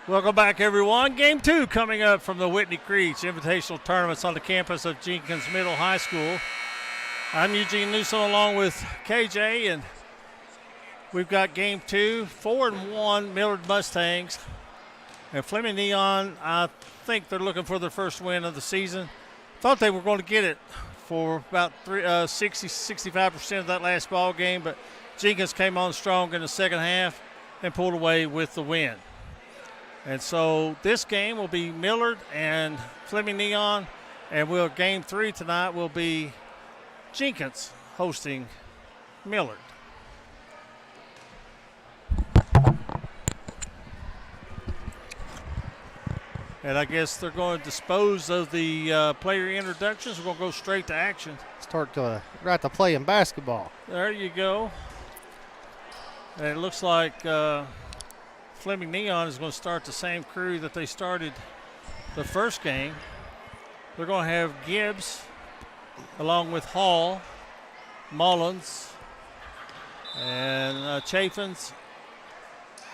Welcome back, everyone. Game 2 coming up from the Whitney Creech Invitational Tournaments on the campus of Jenkins Middle High School. I'm Eugene Newsom along with KJ, and we've got Game 2, 4-1 Millard Mustangs. And Fleming Neon, I think they're looking for their first win of the season. Thought they were going to get it for about 65% of that last ball game, but Jenkins came on strong in the second half and pulled away with the win. And so this game will be Millard and Fleming Neon, and game 3 tonight will be Jenkins hosting Millard. And I guess they're going to dispose of the player introductions. We're going to go straight to action. Start to right to playing basketball. There you go. And it looks like Fleming Neon is going to start the same crew that they started the first game. They're going to have Gibbs along with Hall, Mullins, and Chaffins.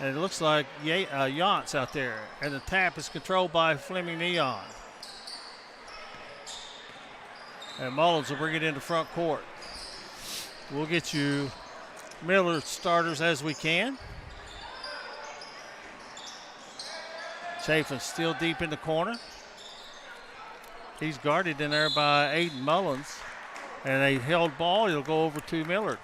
And it looks like Yance out there. And the tap is controlled by Fleming Neon. And Mullins will bring it into front court. We'll get you Millard starters as we can. Chaffin still deep in the corner. He's guarded in there by Aiden Mullins. And a held ball, it'll go over to Millard.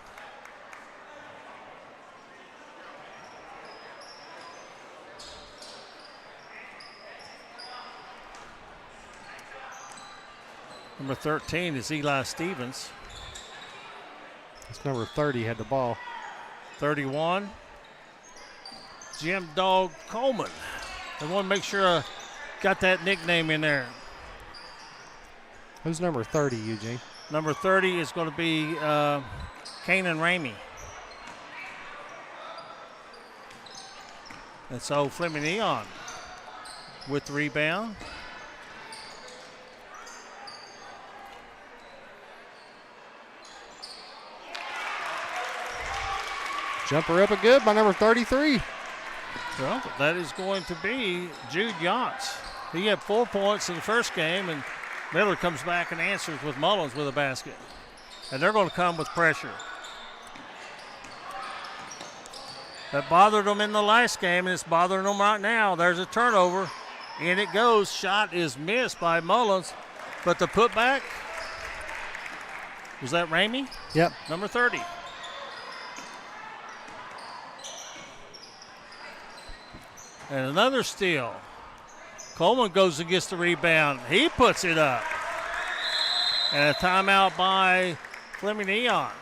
Number 13 is Eli Stevens. It's number 30 had the ball. 31, Jim Dog Coleman. I want to make sure I got that nickname in there. Who's number 30, Eugene? Number 30 is going to be Kanan Ramey. And so Fleming Neon with the rebound. Jumper up and good by number 33. Well, that is going to be Jude Yance. He had 4 points in the first game, and Millard comes back and answers with Mullins with a basket. And they're going to come with pressure. That bothered them in the last game, and it's bothering them right now. There's a turnover, and it goes. Shot is missed by Mullins, but the putback, was that Ramey? Yep. Number 30. And another steal. Coleman goes and gets the rebound. He puts it up. And a timeout by Fleming Neon.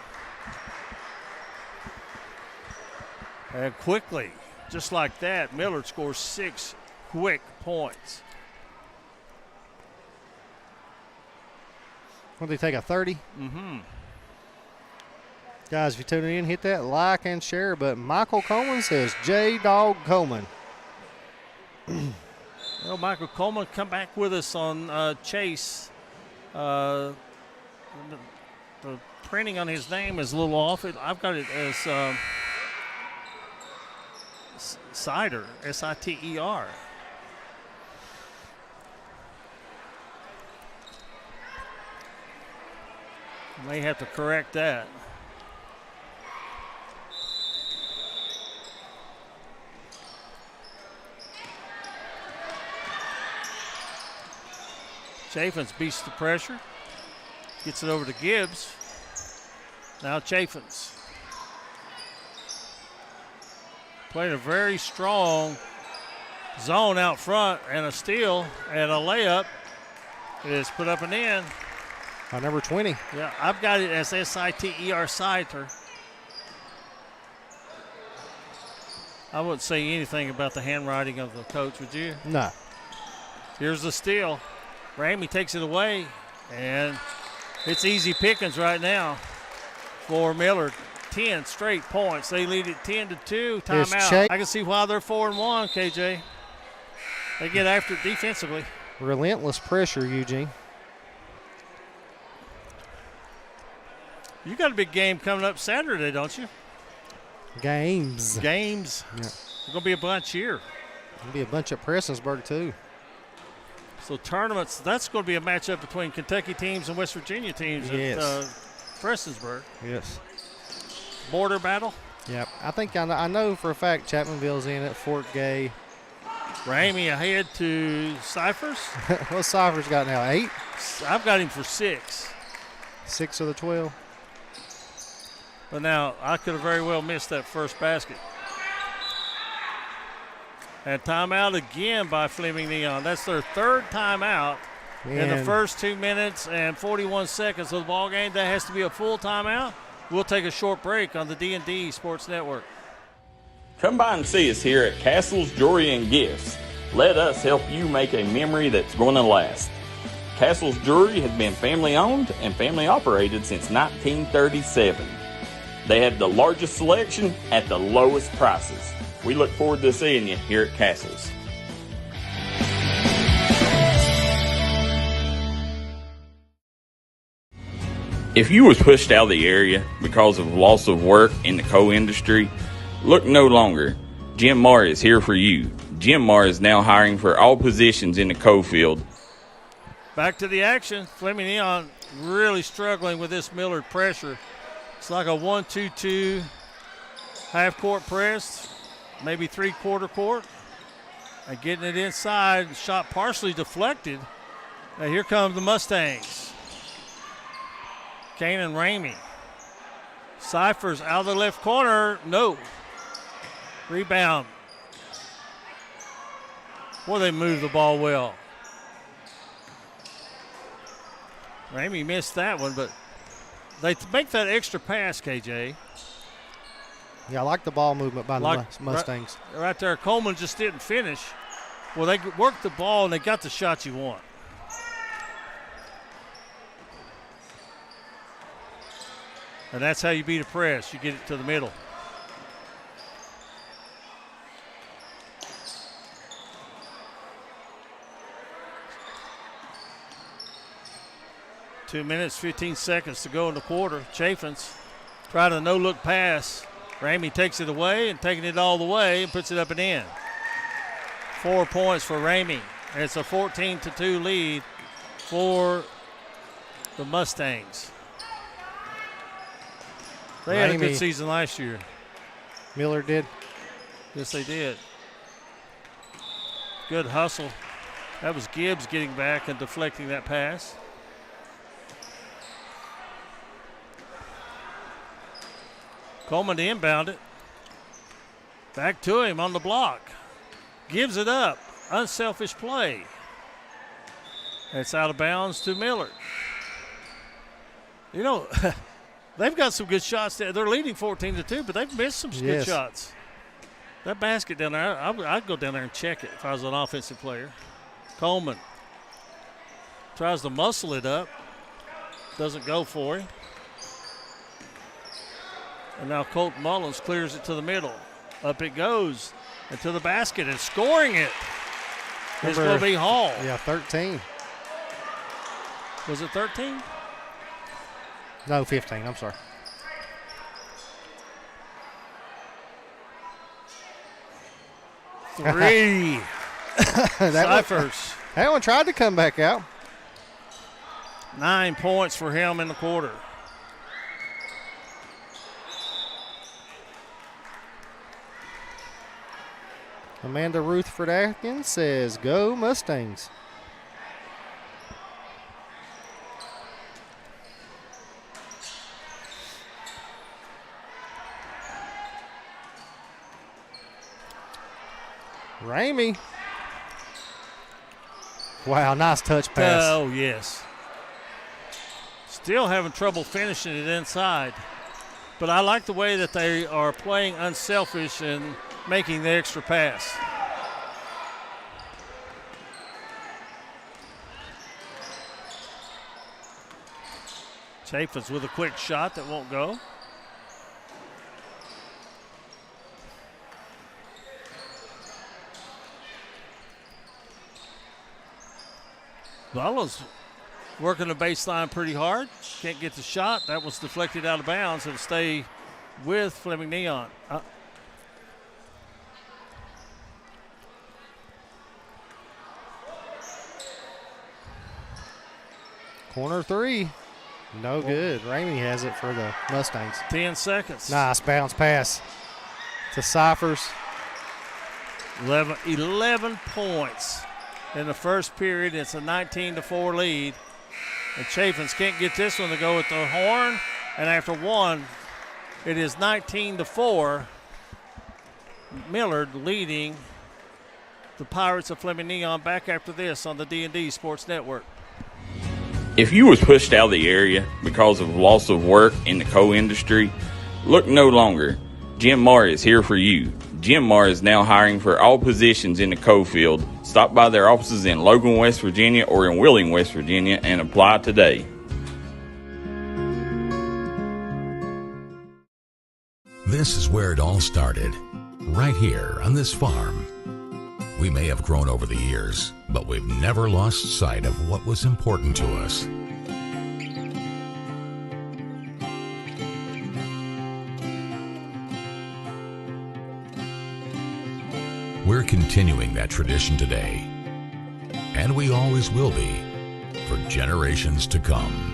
And quickly, just like that, Millard scores 6 quick points. What did they take, a 30? Mm-hmm. Guys, if you're tuning in, hit that like and share. But Michael Coleman says J. Dog Coleman. Well, Michael Coleman come back with us on Chase. The printing on his name is a little off. I've got it as Sider, S-I-T-E-R. May have to correct that. Chaffins beats the pressure. Gets it over to Gibbs. Now Chaffins. Playing a very strong zone out front, and a steal and a layup is put up and in. By number 20. Yeah, I've got it as S-I-T-E-R, Sider. I wouldn't say anything about the handwriting of the coach, would you? No. Here's the steal. Ramey takes it away, and it's easy pickings right now for Millard. 10 straight points. They lead it 10-2. Timeout. I can see why they're 4-1, KJ. They get after it defensively. Relentless pressure, Eugene. You got a big game coming up Saturday, don't you? Games. Yeah. There's going to be a bunch here. It'll be a bunch at Prestonsburg, too. So tournaments, that's going to be a matchup between Kentucky teams and West Virginia teams Yes. at Prestonsburg. Yes. Border battle. Yep. I know for a fact Chapmanville's in it, Fort Gay. Ramey ahead to Cyphers. What's Cyphers got now, 8? I've got him for 6. 6 of the 12. But now I could have very well missed that first basket. And timeout again by Fleming Neon. That's their 3rd timeout in the first 2 minutes and 41 seconds of the ball game. That has to be a full timeout. We'll take a short break on the D&D Sports Network. Come by and see us here at Castle's Jewelry and Gifts. Let us help you make a memory that's going to last. Castle's Jewelry has been family owned and family operated since 1937. They have the largest selection at the lowest prices. We look forward to seeing you here at Castle's. If you was pushed out of the area because of loss of work in the coal industry, look no longer. Jim Marr is here for you. Jim Marr is now hiring for all positions in the coal field. Back to the action. Fleming Neon really struggling with this Millard pressure. It's like a 1-2-2 half-court press, maybe three-quarter court. And getting it inside, shot partially deflected. Now here come the Mustangs. Kane and Ramey. Cyphers out of the left corner. No. Rebound. Boy, they moved the ball well. Ramey missed that one, but they make that extra pass, KJ. Yeah, I like the ball movement by the Mustangs. Right there, Coleman just didn't finish. Well, they worked the ball, and they got the shot you want. And that's how you beat a press. You get it to the middle. Two minutes, 15 seconds to go in the quarter. Chaffins tried a no-look pass. Ramey takes it away and taking it all the way and puts it up and in. 4 points for Ramey. It's a 14-2 lead for the Mustangs. They had a good season last year. Millard did. Yes, they did. Good hustle. That was Gibbs getting back and deflecting that pass. Coleman to inbound it. Back to him on the block. Gives it up. Unselfish play. It's out of bounds to Millard. You know, they've got some good shots there. They're leading 14-2, but they've missed some good shots. That basket down there, I'd go down there and check it if I was an offensive player. Coleman tries to muscle it up. Doesn't go for him. And now Colt Mullins clears it to the middle. Up it goes into the basket and scoring it. It's going to be Hall. Yeah, 13. Was it 13? No, 15. I'm sorry. Three. Cyphers. That one tried to come back out. 9 points for him in the quarter. Amanda Rutherford Atkins says, "Go Mustangs." Ramey. Wow, nice touch pass. Oh, yes. Still having trouble finishing it inside. But I like the way that they are playing unselfish and making the extra pass. Chaffins with a quick shot that won't go. Mullins working the baseline pretty hard. Can't get the shot. That was deflected out of bounds. It'll stay with Fleming Neon. Corner three. No good. Ramey has it for the Mustangs. 10 seconds. Nice bounce pass to Cyphers. 11 points in the first period. It's a 19-4 lead. And Chaffins can't get this one to go with the horn. And after one, it is 19-4. Millard leading the Pirates of Fleming Neon. Back after this on the D&D Sports Network. If you was pushed out of the area because of loss of work in the coal industry, look no longer. Jim Marr is here for you. Jim Marr is now hiring for all positions in the coal field. Stop by their offices in Logan, West Virginia or in Wheeling, West Virginia and apply today. This is where it all started, right here on this farm. We may have grown over the years, but we've never lost sight of what was important to us. We're continuing that tradition today, and we always will be for generations to come.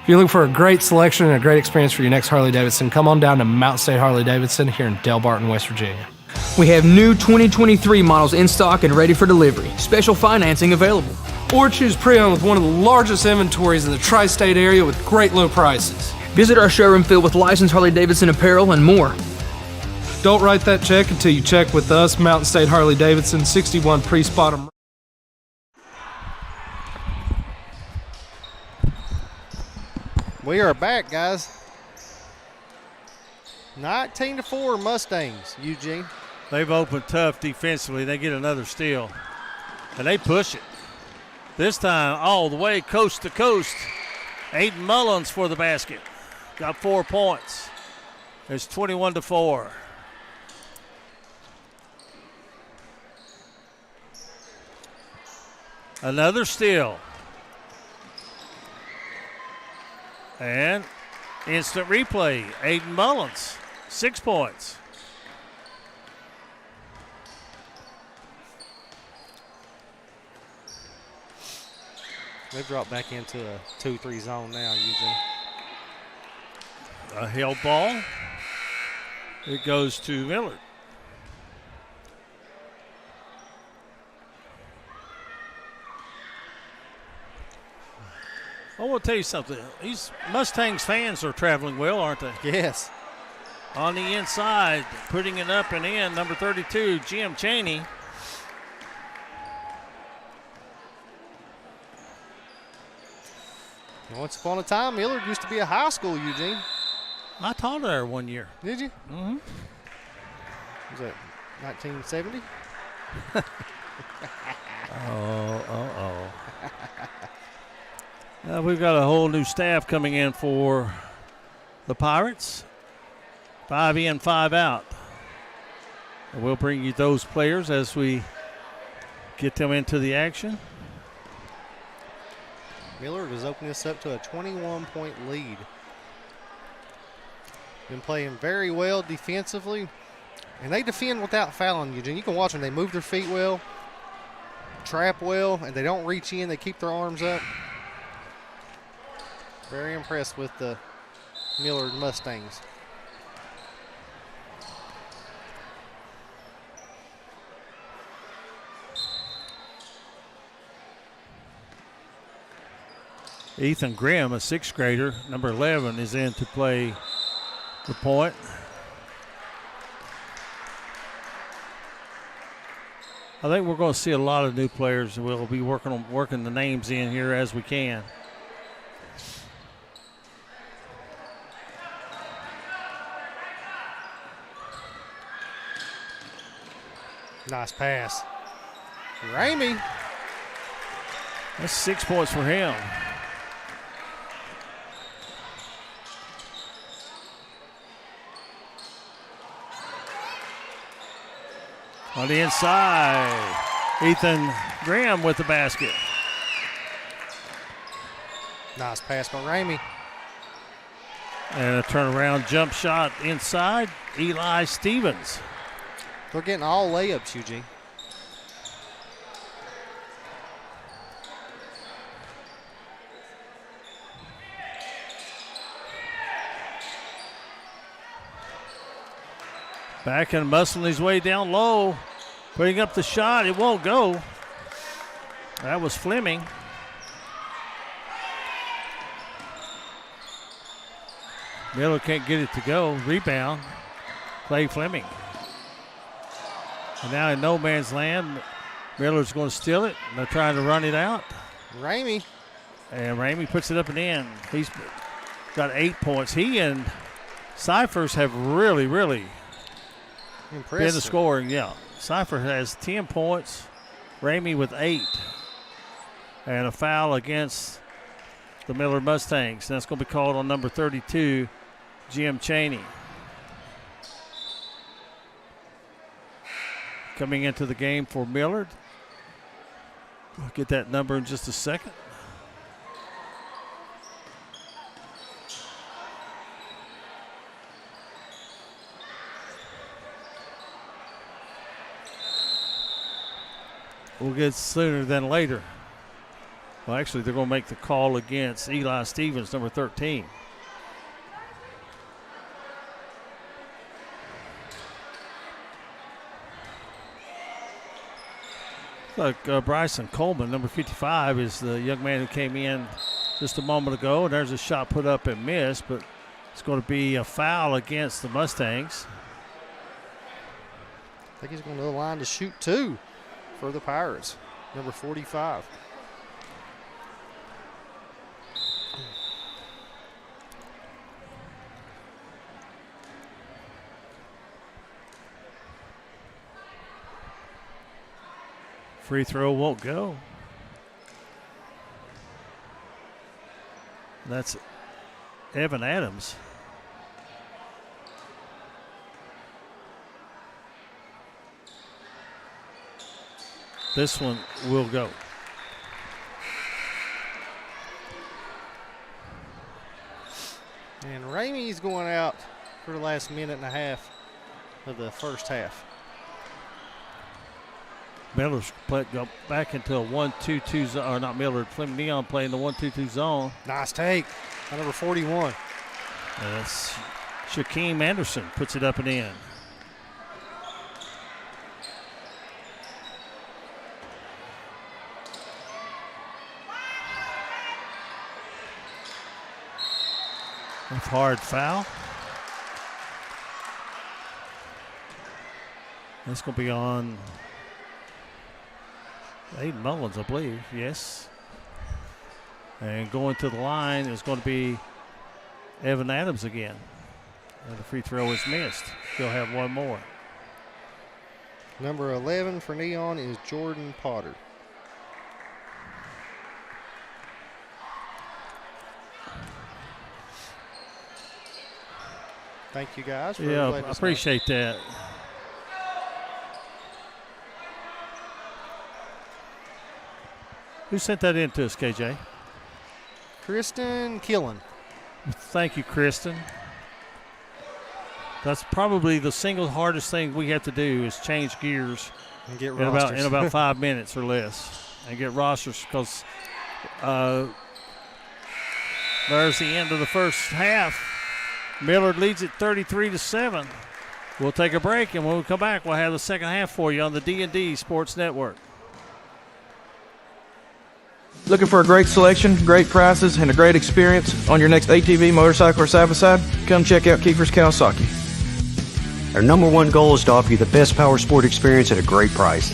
If you're looking for a great selection and a great experience for your next Harley-Davidson, come on down to Mountain State Harley-Davidson here in Del Barton, West Virginia. We have new 2023 models in stock and ready for delivery. Special financing available. Or choose pre-owned with one of the largest inventories in the tri-state area with great low prices. Visit our showroom filled with licensed Harley-Davidson apparel and more. Don't write that check until you check with us, Mountain State Harley-Davidson, 61 Priest Bottom. We are back, guys. 19-4 Mustangs, Eugene. They've opened tough defensively. They get another steal. And they push it. This time all the way coast to coast. Aiden Mullins for the basket. Got 4 points. It's 21-4. Another steal. And instant replay. Aiden Mullins, 6 points. They've dropped back into a 2-3 zone now, Eugene. A held ball. It goes to Millard. I want to tell you something. These Mustangs fans are traveling well, aren't they? Yes. On the inside, putting it up and in, number 32, Jim Chaney. Once upon a time, Millard used to be a high school, Eugene. I taught there one year. Did you? Mm-hmm. Was that 1970? We've got a whole new staff coming in for the Pirates. 5 in, 5 out. And we'll bring you those players as we get them into the action. Millard has opened this up to a 21-point lead. Been playing very well defensively. And they defend without fouling, Eugene. You can watch them. They move their feet well, trap well, and they don't reach in. They keep their arms up. Very impressed with the Millard Mustangs. Ethan Grimm, a 6th grader, number 11, is in to play the point. I think we're going to see a lot of new players. We'll be working the names in here as we can. Nice pass. Ramey. That's 6 points for him. On the inside, Ethan Graham with the basket. Nice pass by Ramey. And a turnaround jump shot inside. Eli Stevens. They're getting all layups, Eugene. Back and muscling his way down low. Putting up the shot. It won't go. That was Fleming. Millard can't get it to go. Rebound. Clay Fleming. And now in no man's land, Millard's going to steal it. They're trying to run it out. Ramey. And Ramey puts it up and in. He's got 8 points. He and Cyphers have really Impressive. been the scoring. Yeah. Cypher has 10 points. Ramey with 8. And a foul against the Millard Mustangs. And that's going to be called on number 32, Jim Chaney. Coming into the game for Millard. I'll get that number in just a second. We'll get sooner than later. Well, actually, they're going to make the call against Eli Stevens, number 13. Like Bryson Coleman, number 55, is the young man who came in just a moment ago. And there's a shot put up and missed, but it's going to be a foul against the Mustangs. I think he's going to the line to shoot 2 for the Pirates, number 45. Free throw won't go. That's Evan Adams. This one will go. And Ramey's going out for the last minute and a half of the first half. Millard's go back into a 1-2-2 zone, or not Millard, Fleming Neon playing the 1-2-2 zone. Nice take by number 41. That's Shaquem Anderson puts it up and in. That's hard foul. That's going to be on Aiden Mullins, I believe. Yes. And going to the line is going to be Evan Adams again. And the free throw is missed. He'll have one more. Number 11 for Neon is Jordan Potter. Thank you guys for yeah, letting I us appreciate that. Who sent that in to us, KJ? Kristen Killen. Thank you, Kristen. That's probably the single hardest thing we have to do is change gears And get in about 5 minutes or less and get rosters, because there's the end of the first half. Millard leads it 33-7. We'll take a break, and when we come back, we'll have the second half for you on the D&D Sports Network. Looking for a great selection, great prices, and a great experience on your next ATV, motorcycle, or side-by-side? Come check out Kiefer's Kawasaki. Our number one goal is to offer you the best power sport experience at a great price.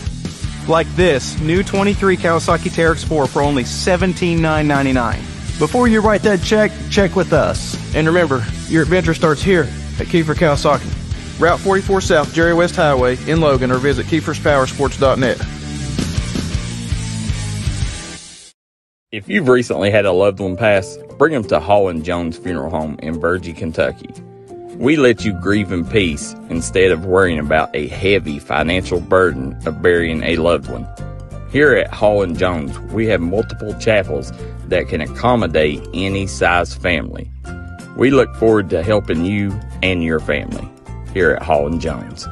Like this new 23 Kawasaki Teryx 4 for only $17,999. Before you write that check, check with us. And remember, your adventure starts here at Kiefer Kawasaki. Route 44 South, Jerry West Highway in Logan, or visit KiefersPowersports.net. If you've recently had a loved one pass, bring them to Hall & Jones Funeral Home in Virgie, Kentucky. We let you grieve in peace instead of worrying about a heavy financial burden of burying a loved one. Here at Hall & Jones, we have multiple chapels that can accommodate any size family. We look forward to helping you and your family here at Hall & Jones.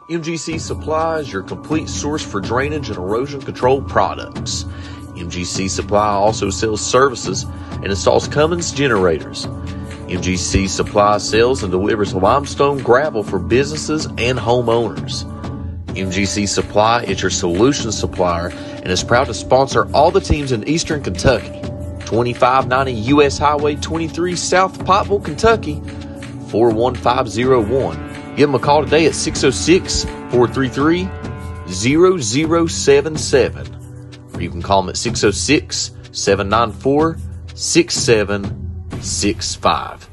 MGC Supply is your complete source for drainage and erosion control products. MGC Supply also sells services and installs Cummins generators. MGC Supply sells and delivers limestone gravel for businesses and homeowners. MGC Supply is your solution supplier and is proud to sponsor all the teams in Eastern Kentucky. 2590 U.S. Highway 23 South Pikeville, Kentucky, 41501. Give them a call today at 606-433-0077. Or you can call them at 606-794-6765.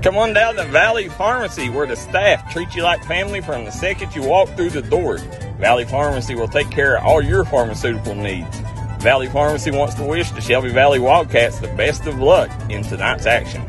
Come on down to Valley Pharmacy, where the staff treats you like family from the second you walk through the door. Valley Pharmacy will take care of all your pharmaceutical needs. Valley Pharmacy wants to wish the Shelby Valley Wildcats the best of luck in tonight's action.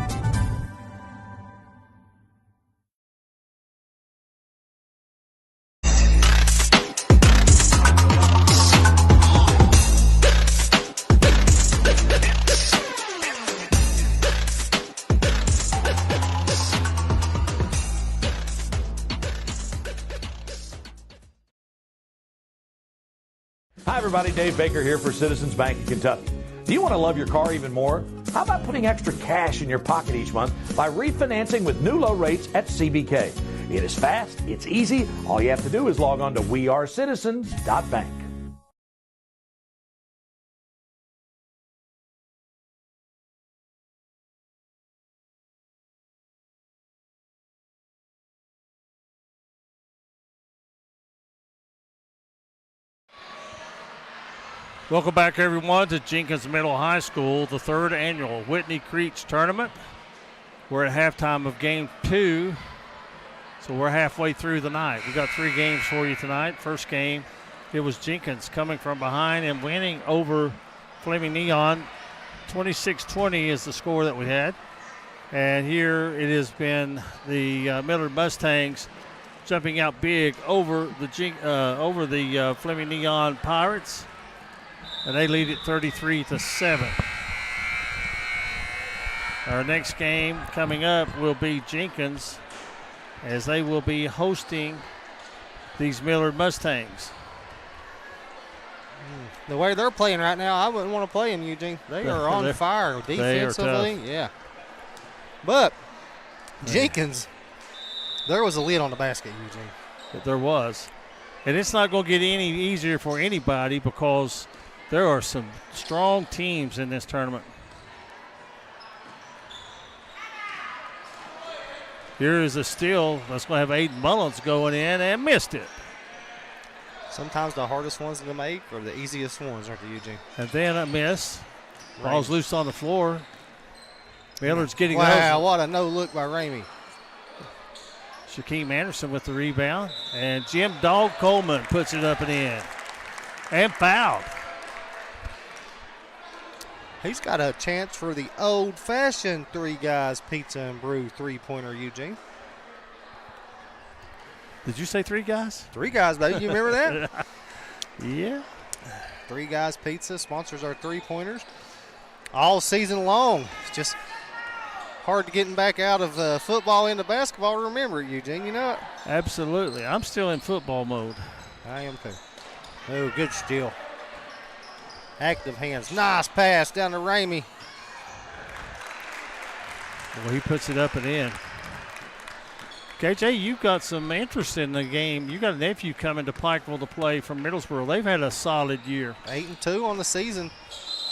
Hi everybody, Dave Baker here for Citizens Bank in Kentucky. Do you want to love your car even more? How about putting extra cash in your pocket each month by refinancing with new low rates at CBK? It is fast, it's easy. All you have to do is log on to wearecitizens.bank. Welcome back, everyone, to Jenkins Middle High School, the third annual Whitney Creech tournament. We're at halftime of game 2, so we're halfway through the night. We've got 3 games for you tonight. First game, it was Jenkins coming from behind and winning over Fleming Neon. 26-20 is the score that we had. And here it has been the Millard Mustangs jumping out big over the Fleming Neon Pirates. And they lead it 33-7. Our next game coming up will be Jenkins, as they will be hosting these Millard Mustangs. The way they're playing right now, I wouldn't want to play them, Eugene. They are on fire defensively. Yeah. But Jenkins, there was a lid on the basket, Eugene. There was. And it's not going to get any easier for anybody, because there are some strong teams in this tournament. Here is a steal. That's going to have Aiden Mullins going in and missed it. Sometimes the hardest ones to make are the easiest ones, aren't they, Eugene? And then a miss. Ball's loose on the floor. Millard's getting wow, what a no-look by Ramey. Shaquem Anderson with the rebound. And Jim Dog Coleman puts it up and in. And fouled. He's got a chance for the old-fashioned 3 guys pizza and brew three-pointer, Eugene. Did you say 3 guys? 3 guys, baby. You remember that? Yeah. 3 guys pizza sponsors our three-pointers all season long. It's just hard to getting back out of football into basketball. Remember it, Eugene. You know it? Absolutely. I'm still in football mode. I am too. Oh, good steal. Active hands. Nice pass down to Ramey. Well, he puts it up and in. KJ, you've got some interest in the game. You got a nephew coming to Pikeville to play from Middlesboro. They've had a solid year. 8-2 on the season.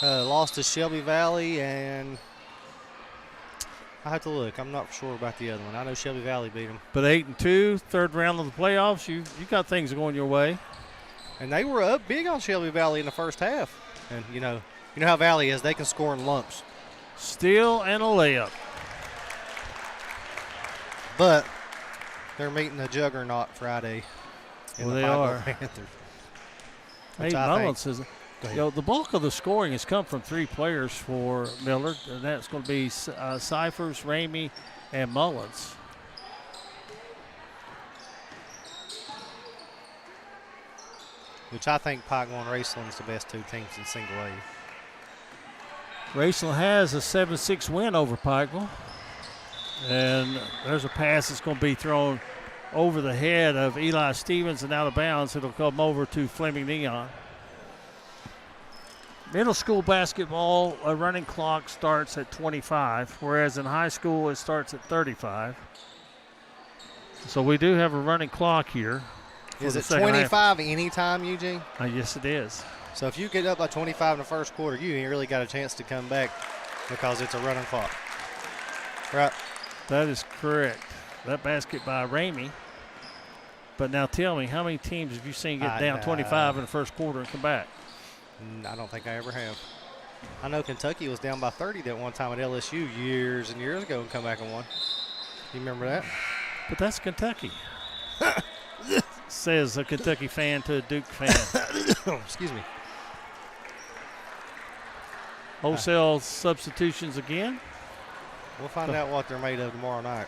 Lost to Shelby Valley, and I have to look. I'm not sure about the other one. I know Shelby Valley beat them. But 8-2, third round of the playoffs. You got things going your way. And they were up big on Shelby Valley in the first half. And you know how Valley is. They can score in lumps. Steal and a layup. But they're meeting the juggernaut Friday. Well, they are. Panthers. Hey, Mullins says, the bulk of the scoring has come from 3 players for Millard, and that's going to be Cyphers, Ramey, and Mullins. Which I think Pikeville and Raceland is the best 2 teams in single A. Raceland has a 7-6 win over Pikeville. And there's a pass that's going to be thrown over the head of Eli Stevens and out of bounds. It'll come over to Fleming Neon. Middle school basketball, a running clock starts at 25, whereas in high school it starts at 35. So we do have a running clock here. Is it 25 anytime, Eugene? Yes, it is. So if you get up by 25 in the first quarter, you ain't really got a chance to come back because it's a running clock. Right. That is correct. That basket by Ramey. But now tell me, how many teams have you seen get down 25 in the first quarter and come back? I don't think I ever have. I know Kentucky was down by 30 that one time at LSU years and years ago and come back and won. You remember that? But that's Kentucky. Says a Kentucky fan to a Duke fan. Excuse me. Wholesale substitutions again. We'll find out what they're made of tomorrow night.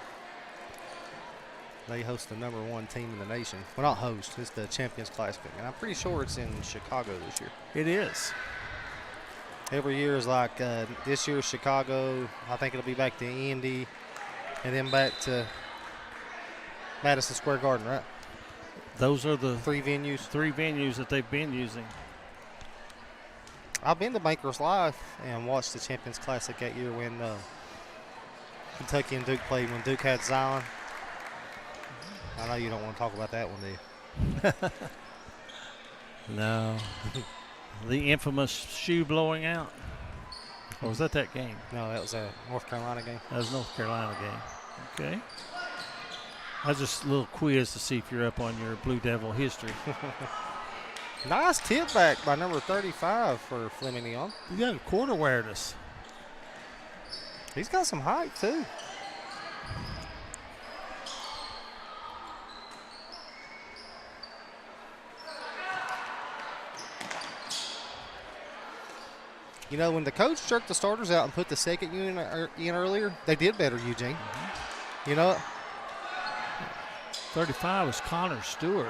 They host the #1 team in the nation. Well, not host. It's the Champions Classic. And I'm pretty sure it's in Chicago this year. It is. Every year is like this year's Chicago. I think it'll be back to Indy and then back to Madison Square Garden, right? Those are the three venues that they've been using. I've been to Bankers Live and watched the Champions Classic that year when Kentucky and Duke played, when Duke had Zion. I know you don't want to talk about that one, do you? No. The infamous shoe blowing out. Or was that game? No, that was a North Carolina game. That was North Carolina game. Okay. That's just a little quiz to see if you're up on your Blue Devil history. Nice tip back by number 35 for Fleming Young. You got court awareness. He's got some height, too. You know, when the coach jerked the starters out and put the second unit in earlier, they did better, Eugene. Mm-hmm. You know, 35 was Connor Stewart.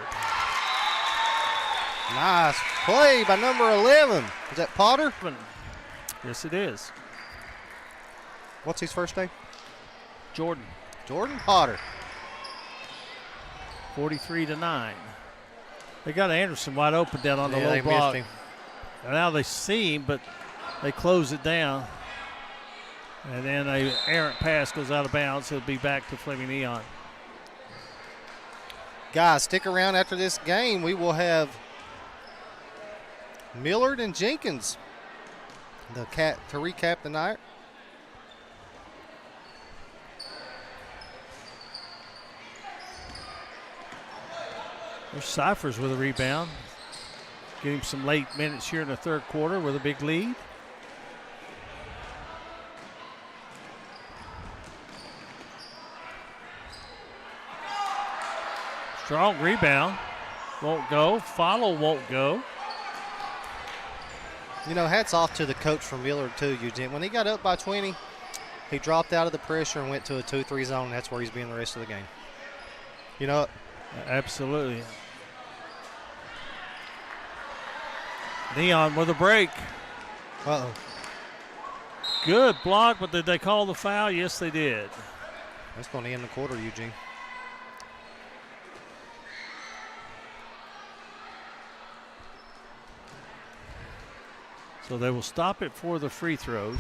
Nice play by number 11. Is that Potter? Yes, it is. What's his first name? Jordan Potter. 43-9. They got Anderson wide open down on the low block. Now they see him, but they close it down. And then an errant pass goes out of bounds. It'll be back to Fleming Neon. Guys, stick around after this game. We will have Millard and Jenkins to recap the night. There's Cyphers with a rebound. Getting some late minutes here in the third quarter with a big lead. Strong rebound. Won't go. Follow won't go. You know, hats off to the coach from Millard, too, Eugene. When he got up by 20, he dropped out of the pressure and went to a 2-3 zone. And that's where he's been the rest of the game. You know what? Absolutely. Neon with a break. Uh-oh. Good block, but did they call the foul? Yes, they did. That's going to end the quarter, Eugene. So they will stop it for the free throws.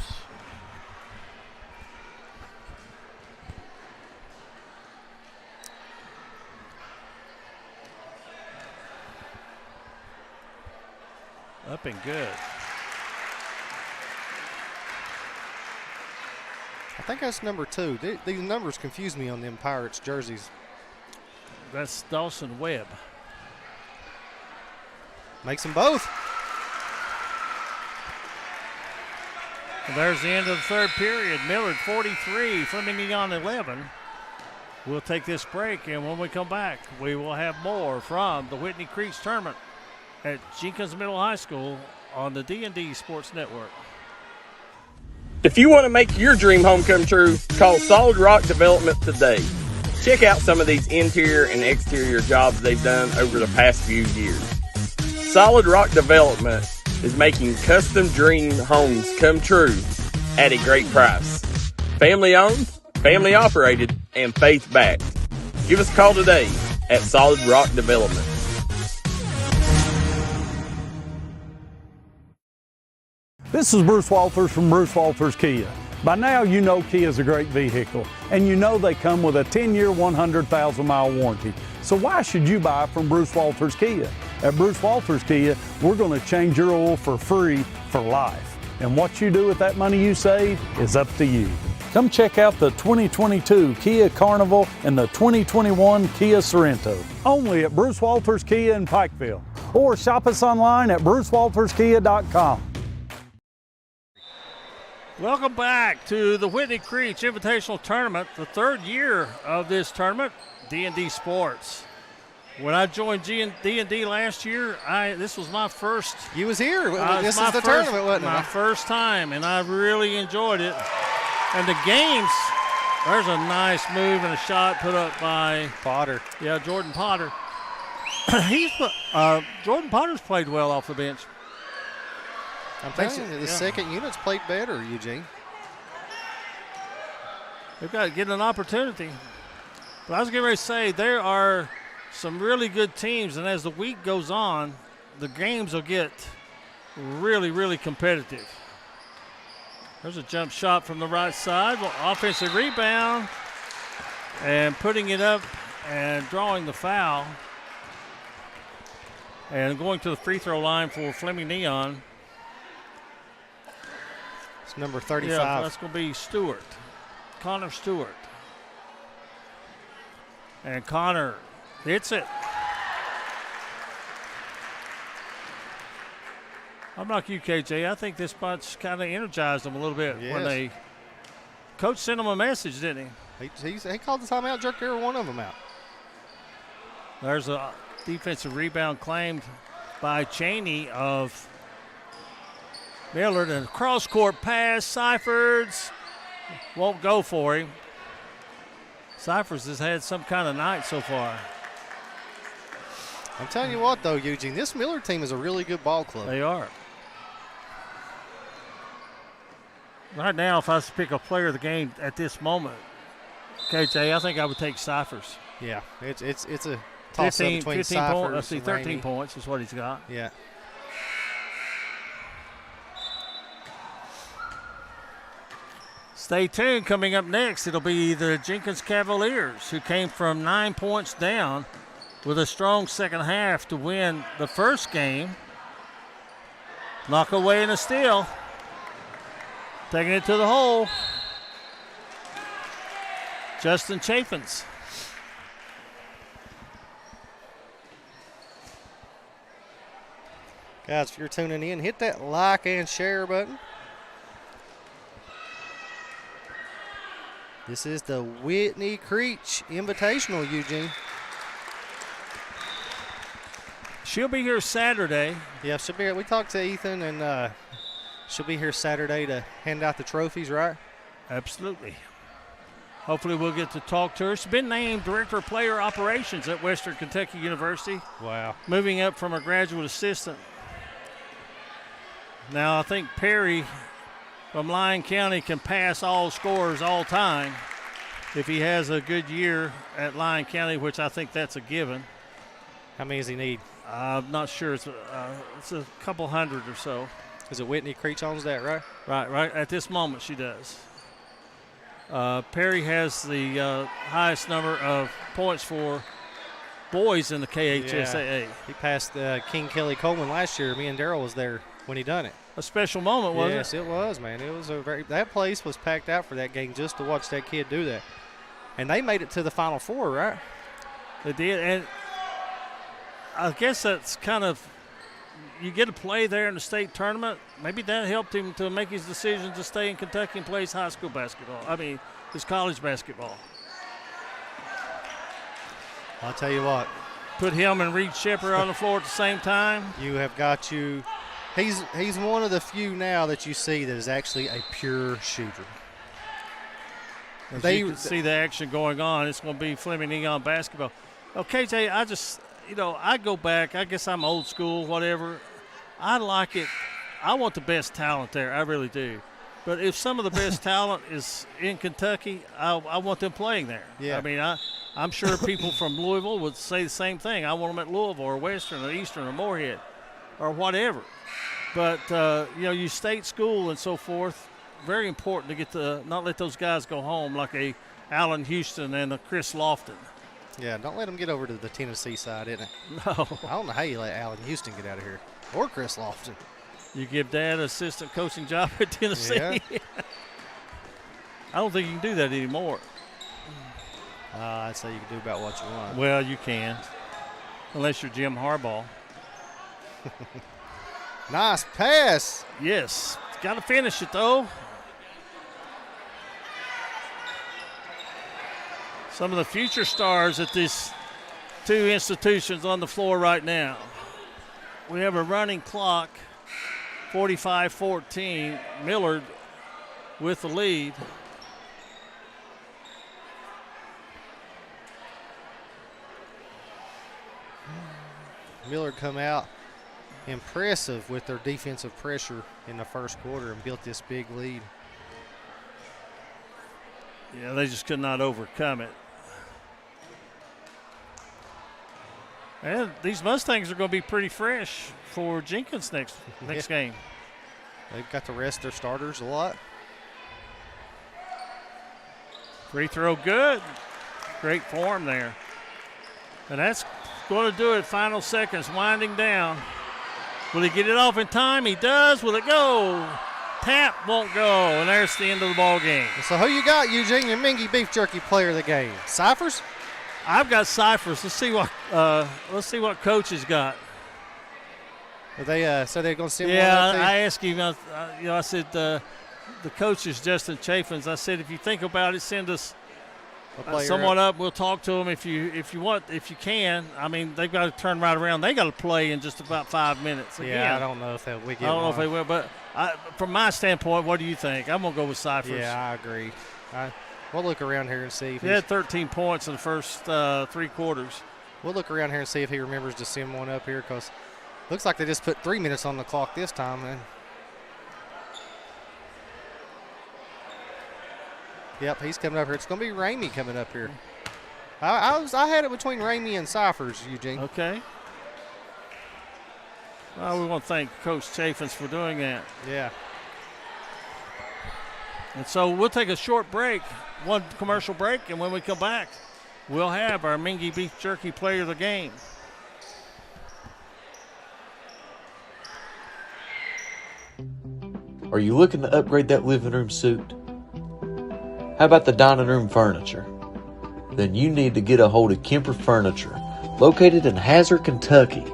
Up and good. I think that's number 2. These numbers confuse me on them Pirates jerseys. That's Dawson Webb. Makes them both. And there's the end of the third period. Millard 43, Fleming Neon 11. We'll take this break, and when we come back, we will have more from the Whitney Creech tournament at Jenkins Middle High School on the D&D Sports Network. If you want to make your dream home come true, call Solid Rock Development today. Check out some of these interior and exterior jobs they've done over the past few years. Solid Rock Development is making custom dream homes come true at a great price. Family owned, family operated, and faith backed. Give us a call today at Solid Rock Development. This is Bruce Walters from Bruce Walters Kia. By now, you know Kia is a great vehicle, and you know they come with a 10-year, 100,000-mile warranty. So why should you buy from Bruce Walters Kia? At Bruce Walters Kia, we're going to change your oil for free for life. And what you do with that money you save is up to you. Come check out the 2022 Kia Carnival and the 2021 Kia Sorento, only at Bruce Walters Kia in Pikeville. Or shop us online at brucewalterskia.com. Welcome back to the Whitney Creech Invitational Tournament, the third year of this tournament, D&D Sports. When I joined D&D last year, this was my first. You was here. This is the tournament, wasn't it? My first time, and I really enjoyed it. And the games, there's a nice move and a shot put up by Potter. Yeah, Jordan Potter. Jordan Potter's played well off the bench. I'm telling you, the second unit's played better, Eugene. They've got to get an opportunity. But I was getting ready to say, there are some really good teams, and as the week goes on, the games will get really, really competitive. There's a jump shot from the right side. Offensive rebound, and putting it up and drawing the foul. And going to the free throw line for Fleming Neon. It's number 35. Yeah, that's going to be Stewart. Connor Stewart. And Connor hits it. I'm like you, KJ. I think this bunch kind of energized them a little bit when Coach sent them a message, didn't he? He called the timeout, jerked every one of them out. There's a defensive rebound claimed by Cheney of Millard, and cross-court pass. Seifers won't go for him. Seifers has had some kind of night so far. I'm telling you what, though, Eugene, this Millard team is a really good ball club. They are. Right now, if I was to pick a player of the game at this moment, KJ, I think I would take Seifers. Yeah, it's a toss-up between 15 Seifers points. Let's see, and 13 Ramey. points is what he's got. Yeah. Stay tuned. Coming up next, it'll be the Jenkins Cavaliers, who came from 9 points down with a strong second half to win the first game. Knock away and a steal. Taking it to the hole. Justin Chaffins. Guys, if you're tuning in, hit that like and share button. This is the Whitney Creech Invitational, Eugene. She'll be here Saturday. Yeah, she'll be here. We talked to Ethan, and she'll be here Saturday to hand out the trophies, right? Absolutely. Hopefully we'll get to talk to her. She's been named Director of Player Operations at Western Kentucky University. Wow. Moving up from a graduate assistant. Now I think Perry from Lyon County can pass all scorers all time if he has a good year at Lyon County, which I think that's a given. How many does he need? I'm not sure. It's a couple hundred or so. Is it Whitney Creech owns that, right? Right. At this moment, she does. Perry has the highest number of points for boys in the KHSAA. Yeah. He passed King Kelly Coleman last year. Me and Darryl was there when he done it. A special moment, wasn't it? Yes, it was, man. It was that place was packed out for that game just to watch that kid do that. And they made it to the Final Four, right? They did, and I guess that's kind of, you get to play there in the state tournament. Maybe that helped him to make his decision to stay in Kentucky and play his high school basketball. His college basketball. I'll tell you what. Put him and Reed Shepard on the floor at the same time. You have got you. He's one of the few now that you see that is actually a pure shooter. You can see the action going on. It's going to be Fleming Neon basketball. Oh, KJ, I go back. I guess I'm old school, whatever. I like it. I want the best talent there. I really do. But if some of the best talent is in Kentucky, I want them playing there. Yeah. I'm sure people from Louisville would say the same thing. I want them at Louisville or Western or Eastern or Moorhead or whatever. But, you state school and so forth, very important to get not let those guys go home like a Allen Houston and a Chris Lofton. Yeah, don't let them get over to the Tennessee side, isn't it? No. I don't know how you let Allen Houston get out of here, or Chris Lofton. You give Dad an assistant coaching job at Tennessee. Yeah. I don't think you can do that anymore. I'd say you can do about what you want. Well, you can, unless you're Jim Harbaugh. Nice pass. Yes, got to finish it though. Some of the future stars at these two institutions on the floor right now. We have a running clock, 45-14. Millard with the lead. Millard come out impressive with their defensive pressure in the first quarter and built this big lead. Yeah, they just could not overcome it. And these Mustangs are going to be pretty fresh for Jenkins next game. They've got to rest their starters a lot. Free throw good. Great form there. And that's going to do it. Final seconds winding down. Will he get it off in time? He does. Will it go? Tap won't go. And there's the end of the ball game. So who you got, Eugene? Your Mingy Beef Jerky player of the game. Cyphers? I've got Cyphers. Let's see what Coach has got. Are they so they're going to send one Yeah, up there? I asked him. I said the coach is Justin Chaffins. I said if you think about it, send us someone up. We'll talk to them if you can. I mean, they've got to turn right around. They got to play in just about 5 minutes. Again. Yeah, I don't know if we get. I don't know if they will, but from my standpoint, what do you think? I'm gonna go with Cyphers. Yeah, I agree. We'll look around here and see if he had 13 points in the first 3 quarters. We'll look around here and see if he remembers to send one up here, because looks like they just put 3 minutes on the clock this time. Man. Yep, he's coming up here. It's going to be Ramey coming up here. I had it between Ramey and Cyphers, Eugene. Okay. Well, we want to thank Coach Chaffins for doing that. Yeah. And so we'll take a short break, one commercial break, and when we come back, we'll have our Mingy Beef Jerky player of the game. Are you looking to upgrade that living room suite? How about the dining room furniture? Then you need to get a hold of Kemper Furniture, located in Hazard, Kentucky.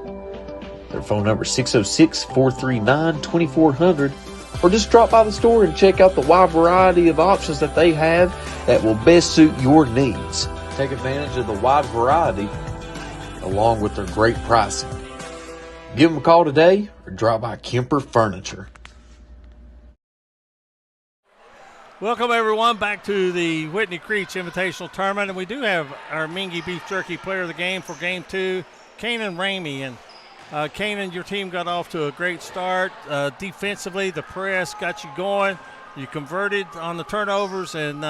Their phone number is 606-439-2400, or just drop by the store and check out the wide variety of options that they have that will best suit your needs. Take advantage of the wide variety along with their great pricing. Give them a call today or drop by Kemper Furniture. Welcome, everyone, back to the Whitney Creech Invitational Tournament. And we do have our Mingy Beef Jerky player of the game for Game 2, Kanan Ramey. And Kanan, your team got off to a great start. Defensively, the press got you going. You converted on the turnovers, and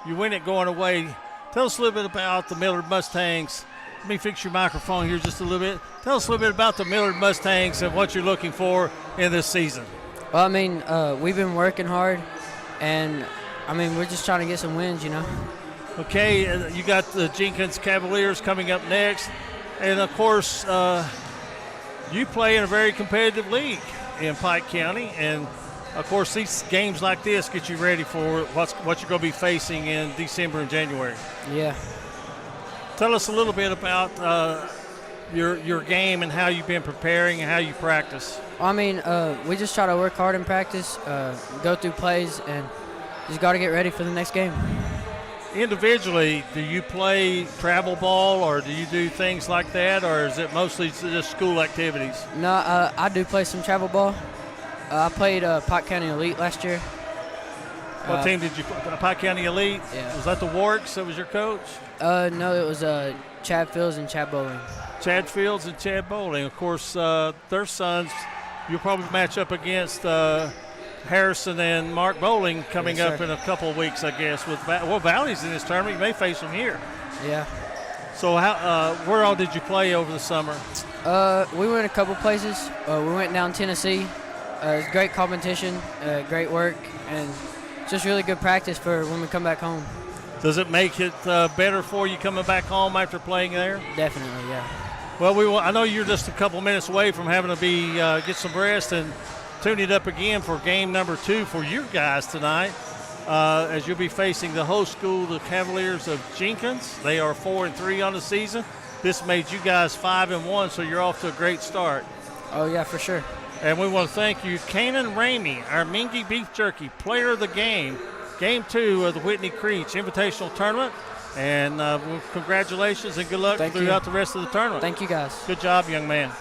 you win it going away. Tell us a little bit about the Millard Mustangs. Let me fix your microphone here just a little bit. Tell us a little bit about the Millard Mustangs and what you're looking for in this season. Well, I mean, we've been working hard. And, I mean, we're just trying to get some wins, you know. Okay, you got the Jenkins Cavaliers coming up next. And, of course, you play in a very competitive league in Pike County. And, of course, these games like this get you ready for what you're going to be facing in December and January. Yeah. Tell us a little bit about your game and how you've been preparing and how you practice. I mean, we just try to work hard in practice, go through plays, and just got to get ready for the next game. Individually, do you play travel ball or do you do things like that, or is it mostly just school activities? No, I do play some travel ball. I played Pike County Elite last year. What team did you play? Pike County Elite? Yeah. Was that the Warks that was your coach? No, it was Chad Fields and Chad Bowling. Chad Fields and Chad Bowling. Of course, their sons, you'll probably match up against Harrison and Mark Bowling coming up in a couple of weeks, I guess. With Valley's in this tournament. You may face them here. Yeah. So where all did you play over the summer? We went a couple places. We went down Tennessee, It's great competition, great work, and just really good practice for when we come back home. Does it make it better for you coming back home after playing there? Definitely, yeah. Well, I know you're just a couple minutes away from having to get some rest and tune it up again for game number 2 for your guys tonight, as you'll be facing the host school, the Cavaliers of Jenkins. They are 4-3 on the season. This made you guys 5-1, so you're off to a great start. Oh, yeah, for sure. And we want to thank you, Kanan Ramey, our Mingy Beef Jerky player of the game, game 2 of the Whitney Creech Invitational Tournament. And congratulations and good luck throughout the rest of the tournament. Thank you, guys. Good job, young man.